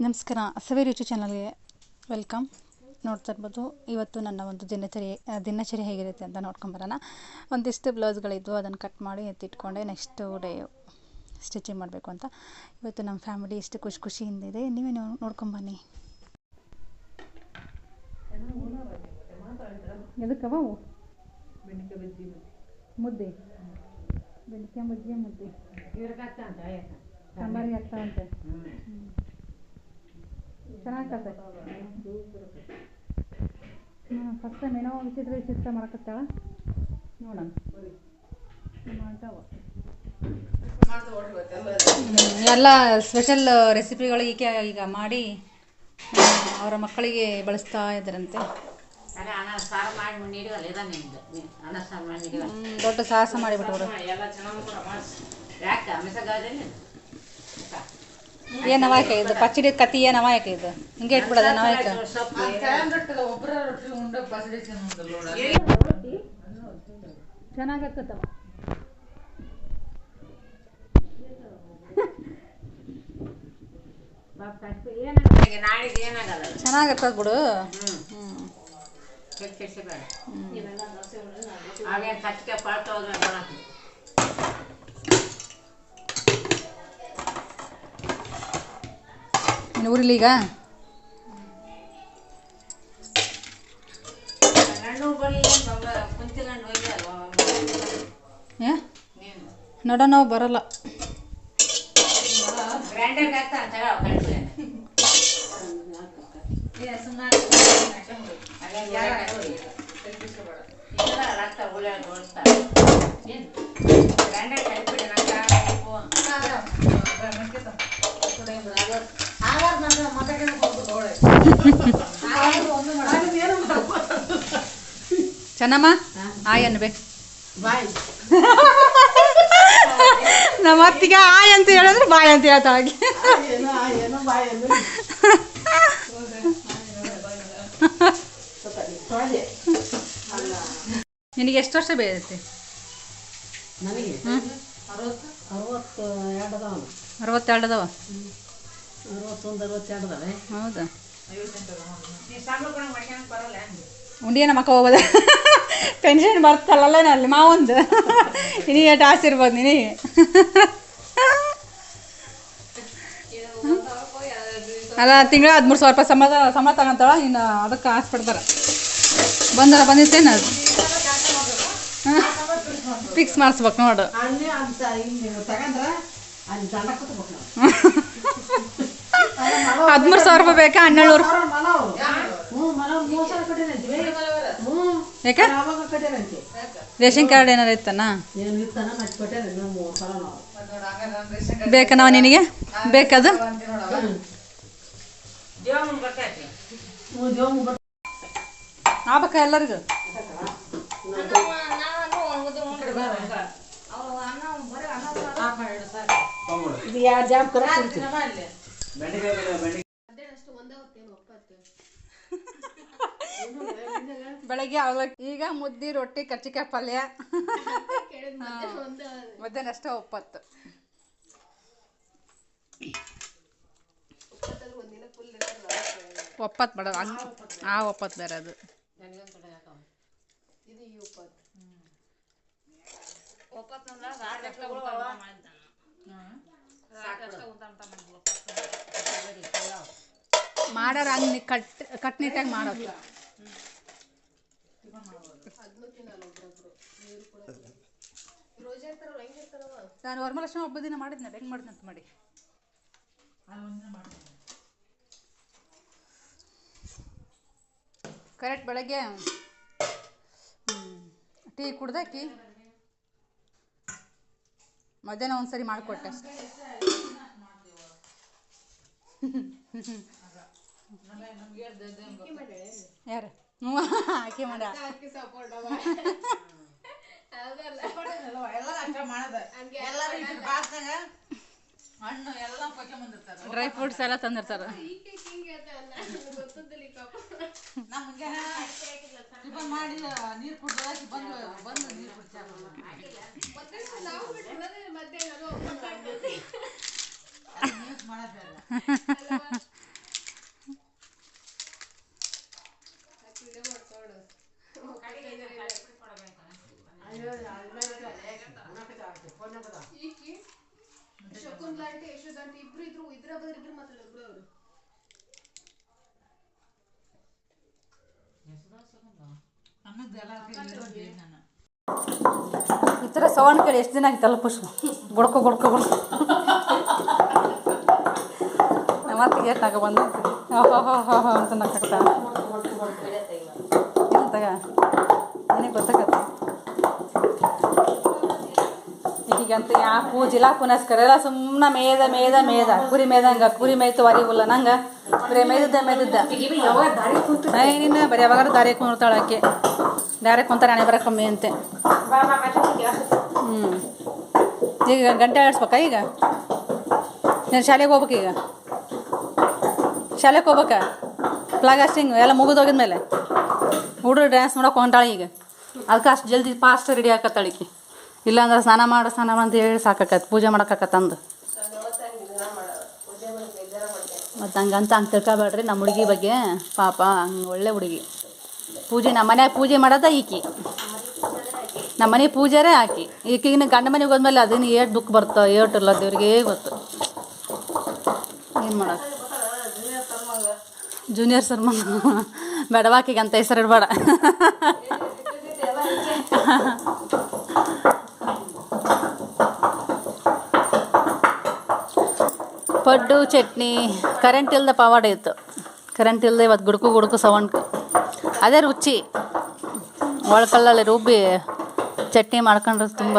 ನಮಸ್ಕಾರ, ಸವಿ ರುಚಿ ಚಾನಲ್ಗೆ ವೆಲ್ಕಮ್. ನೋಡ್ತಾ ಇರ್ಬೋದು, ಇವತ್ತು ನನ್ನ ಒಂದು ದಿನಚರಿ ಹೇಗಿರುತ್ತೆ ಅಂತ ನೋಡ್ಕೊಂಬರೋಣ. ಒಂದಿಷ್ಟು ಬ್ಲೌಸ್ಗಳಿದ್ವು, ಅದನ್ನು ಕಟ್ ಮಾಡಿ ಎತ್ತಿಟ್ಕೊಂಡೆ. ನೆಕ್ಸ್ಟ್ ಡೇ ಸ್ಟಿಚಿಂಗ್ ಮಾಡಬೇಕು ಅಂತ. ಇವತ್ತು ನಮ್ಮ ಫ್ಯಾಮಿಲಿ ಎಷ್ಟು ಖುಷಿಯಿಂದಿದೆ, ನೀವೇ ನೋಡ್ಕೊಂಬನ್ನಿ. ಎದಕ್ಕವ ಮುದ್ದೆ, ಬೆಳಿಗ್ಗೆ ಮುದ್ದೆ ಸಾಂಬಾರಿಗೆ ಆಗ್ತಾವಂತೆ. ಚೆನ್ನಾಗ್ತದೆ. ಫಸ್ಟ್ ಟೈಮ್ ಏನೋ ವಿಚಿತ್ರ ಮಾಡಕತ್ತಾಳ ನೋಡೋಣ. ಎಲ್ಲ ಸ್ಪೆಷಲ್ ರೆಸಿಪಿಗಳು ಈಗ ಮಾಡಿ ಅವರ ಮಕ್ಕಳಿಗೆ ಬಳಸ್ತಾ ಇದ್ದಾರಂತೆ. ದೊಡ್ಡ ಸಾಹಸ ಮಾಡಿಬಿಟ್ಟು ಏನು ನವಾಯಕ ಇದು ಪಚ್ಚಡಿ ಕತ್ತಿ, ಏನು ನವಾಯಕ ಇದು ಹಿಂಗೆ ಇಟ್ಬಿಡೋದ ನವಾಯಕ. ಚೆನ್ನಾಗತ್ತವ, ಚೆನ್ನಾಗತ್ತದ ಬಿಡು. ಊರಿಲಿ ಈಗ ನಡ ನಾವು ಬರಲ್ಲ. ಚೆನ್ನಮ್ಮ ಆಯ್ ಅನ್ಬೇಕು. ನಮ್ಮ ಅತ್ತಿಗೆ ಆಯ್ ಅಂತ ಹೇಳಿದ್ರೆ ಬಾಯ್ ಅಂತ ಹೇಳ್ತಾಳೆ. ನಿನಗೆ ಎಷ್ಟು ವರ್ಷ ಬೇಯುತ್ತೆ? ನನಗೆ 62 ಅದಾವ. 62 ಅದಾವೆ. ಹೌದಾ? ಉಂಡಿ ನಮ್ಮ ಅಕ್ಕ ಹೋಗೋದ ಪೆನ್ಷನ್ ಬರ್ತಲ್ಲ ಅಲ್ಲಿ ಮಾವೊಂದು. ನಿನಗೆ ಟಾಸ್ ಇರ್ಬೋದು. ನಿನಗೆ ಅಲ್ಲ, ತಿಂಗಳ 13,000 ರೂಪಾಯಿ ಸಂಬಳ ತಗೊಂತಾಳ. ಇನ್ನು ಅದಕ್ಕೆ ಆಸೆ ಪಡ್ತಾರೆ. ಬಂದಿತ್ತೇನು ಅದು ಫಿಕ್ಸ್ ಮಾಡಿಸ್ಬೇಕು ನೋಡು. 13,000 ರೂಪಾಯಿ ಬೇಕಾ? 12,000 ಯಾಕೆ? ರೇಷನ್ ಕಾರ್ಡ್ ಏನಾರು ಇತ್ತನ ಬೇಕನವ ನಿನಗೆ? ಬೇಕದು ಆಗ್ಬೇಕ ಎಲ್ಲರಿಗೂ. ಬೆಳಗ್ಗೆ ಅವಲಕ್ಕಿ, ಈಗ ಮುದ್ದೆ, ರೊಟ್ಟಿ, ಕರ್ಚಿಕಾಯಿ ಪಲ್ಯ. ಮಧ್ಯಾಹ್ನ ಅಷ್ಟೇ ಒಪ್ಪತ್ತು. ಒಪ್ಪತ್ತು ಬೇಡ, ಆ ಒಪ್ಪತ್ತು ಬೇರೆ ಅದು. ಮಾಡ್ಯಾರ ಹಂಗೆ ಕಟ್ನಿಟ್ಟಾಗಿ ಮಾಡೋದು. ನಾನು ವರಮಹಾಲಕ್ಷ್ಮಿ ಹಬ್ಬದ ದಿನ ಮಾಡಿದ್ನಲ್ಲ, ಹೆಂಗೆ ಮಾಡಿದ್ನಂತ ಮಾಡಿ. ಕರೆಕ್ಟ್ ಬೆಳಗ್ಗೆ ಟೀ ಕುಡ್ದಾಕಿ ಮಧ್ಯಾಹ್ನ ಒಂದ್ಸರಿ ಮಾಡಿಕೊಟ್ಟೆ. ಯಾರು? ಆಕೆ ಮಾಡ ಡ್ರೈ ಫ್ರೂಟ್ಸ್ ಎಲ್ಲ ತಂದಿರ್ತಾರೆ. ಈ ಥರ ಸೌಂಡ್ ಕೇಳಿ ಎಷ್ಟು ದಿನ ಆಗಿತ್ತಲ್ಲ ಪುಷ್ಪ ಗುಡ್ಕೊ ಮತ್ತೆ ಗೇಟ್ ನಾಗ ಬಂದು ಅಂತ ನಕ್ಕಾಗ್ತಾ ತಗ ನನಗೆ ಗೊತ್ತಾಗತ್ತೆ ಈಗಂತ ಯಾ ಪೂಜಿಲ್ಲ ಪುನಸ್ಕರ ಸುಮ್ಮನೆ ಮೇದ ಕುರಿ ಕುರಿ ಮೇಯ್ತು ವರಿಗುಲ್ಲ ನಂಗೆ ಬರೀ ಮೇಯ್ದಿದ್ದ ನೀನು ಬರೀ ಯಾವಾಗ ದಾರಿ ಕುಂತಾಳೆ ಆಕೆ ದಾರಿ ಕುಂತಾರೆ ಹಣೆ ಬರ ಕಮ್ಮಿ ಅಂತೆ ಈಗ ಗಂಟೆ ಆಡಿಸ್ಬೇಕಾ ಈಗ ನೀನು ಶಾಲೆಗೆ ಹೋಗ್ಬೇಕು ಈಗ ಶಾಲೆಗೆ ಹೋಗ್ಬೇಕಾ ಫ್ಲಾಗಾಸ್ಟಿಂಗ್ ಎಲ್ಲ ಮುಗಿದೋಗಿದ್ಮೇಲೆ ಹುಡುಗರು ಡ್ಯಾನ್ಸ್ ಮಾಡೋಕೆ ಹೊಂಟಾಳೆ ಈಗ ಅದಕ್ಕೆ ಅಷ್ಟು ಜಲ್ದಿ ಫಾಸ್ಟ್ ರೆಡಿ ಆಕತ್ತಾಳಿಕೆ ಇಲ್ಲಾಂದ್ರೆ ಸ್ನಾನ ಅಂತ ಹೇಳಿ ಸಾಕಾಕತ್ತೆ ಪೂಜೆ ಮಾಡೋಕ್ಕಾಕತ್ತಂದು ಮತ್ತು ಹಂಗಂತ ಹಂಗೆ ತಿಳ್ಕೊಬೇಡ್ರಿ ನಮ್ಮ ಹುಡುಗಿ ಬಗ್ಗೆ ಪಾಪ ಹಂಗೆ ಒಳ್ಳೆ ಹುಡುಗಿ ಪೂಜೆ ನಮ್ಮ ಮನ್ಯಾಗ ಪೂಜೆ ಮಾಡೋದ ಈಕಿ ನಮ್ಮ ಮನೆ ಪೂಜಾರೇ ಆಕಿ ಈಕಿನ ಗಂಡ ಮನೆಗೆ ಹೋದ್ಮೇಲೆ ಅದನ್ನು ಏಟು ದುಃಖ ಬರ್ತೋ ಏಟಿಲ್ಲ ದೇವ್ರಿಗೆ ಗೊತ್ತು ಏನು ಮಾಡೋದು ಜೂನಿಯರ್ ಸರ್ಮ ಬೇಡವಾಕಿಗೆ ಅಂತ ಹೆಸರು ಇಡಬೇಡ ಪಡ್ಡು ಚಟ್ನಿ ಕರೆಂಟ್ ಇಲ್ಲದೆ ಪವಾಡ ಇತ್ತು ಕರೆಂಟ್ ಇಲ್ಲದೆ ಇವತ್ತು ಗುಡುಕು ಸೌಂಡ್ ಅದೇ ರುಚಿ ಒಳಕಲ್ಲಲ್ಲಿ ರುಬ್ಬಿ ಚಟ್ನಿ ಮಾಡ್ಕೊಂಡ್ರೆ ತುಂಬ